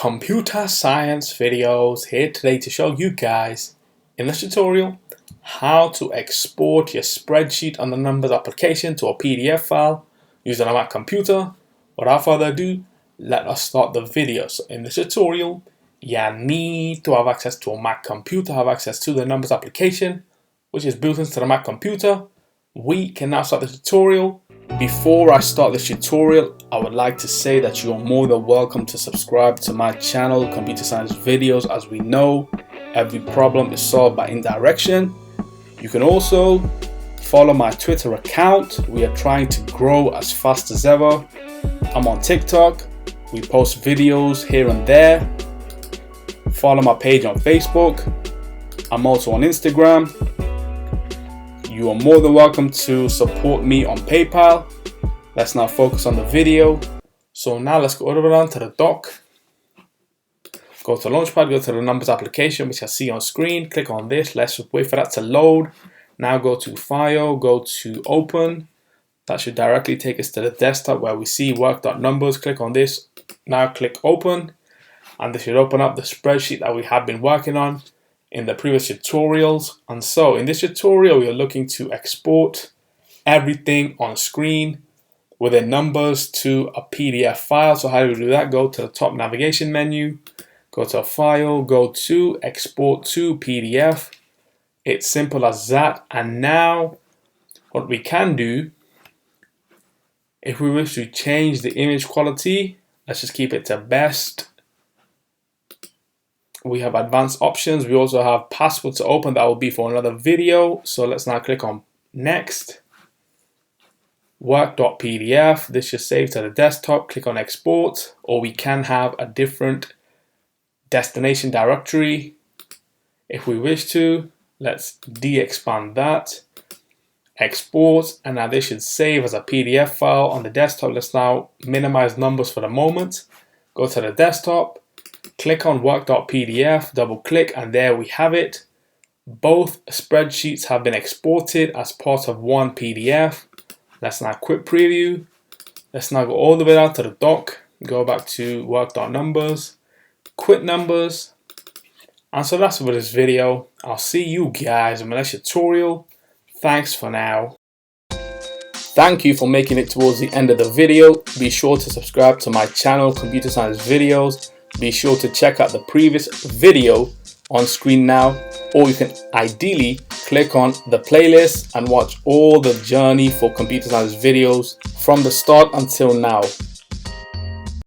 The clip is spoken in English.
Computer Science Videos here today to show you guys in this tutorial how to export your spreadsheet on the numbers application to a PDF file using a Mac computer. Without further ado, let us start the video. So in this tutorial, you need to have access to a Mac computer, have access to the numbers application, which is built into the Mac computer. We can now start the tutorial. Before I start this tutorial, I would like to say that you are more than welcome to subscribe to my channel, Computer Science Videos. As we know, every problem is solved by indirection. You can also follow my Twitter account. We are trying to grow as fast as ever. I'm on TikTok. We post videos here and there. Follow my page on Facebook. I'm also on Instagram. You are more than welcome to support me on PayPal. Let's now focus on the video. So now let's go over down to the dock. Go to Launchpad, go to the numbers application, which I see on screen. Click on this. Let's wait for that to load. Now go to File, go to Open. That should directly take us to the desktop where we see work.numbers. Click on this. Now click Open. And this should open up the spreadsheet that we have been working on in the previous tutorials. And so in this tutorial, we are looking to export everything on screen within numbers to a PDF file. So how do we do that? Go to the top navigation menu, go to File, go to Export to PDF. It's simple as that. And now what we can do, if we wish to change the image quality, let's just keep it to best. We have advanced options. We also have password to open. That will be for another video. So let's now click on Next. Work.pdf. This should save to the desktop. Click on Export. Or we can have a different destination directory if we wish to. Let's de-expand that. Export. And now this should save as a PDF file on the desktop. Let's now minimize numbers for the moment. Go to the desktop. Click on work.pdf, double click, and there we have it. Both spreadsheets have been exported as part of one PDF. Let's now quit preview. Let's now go all the way down to the dock, go back to work.numbers, quit numbers. And so that's it for this video. I'll see you guys in my next tutorial. Thanks for now. Thank you for making it towards the end of the video. Be sure to subscribe to my channel, Computer Science Videos. Be sure to check out the previous video on screen now, or you can ideally click on the playlist and watch all the journey for Computer Science Videos from the start until now.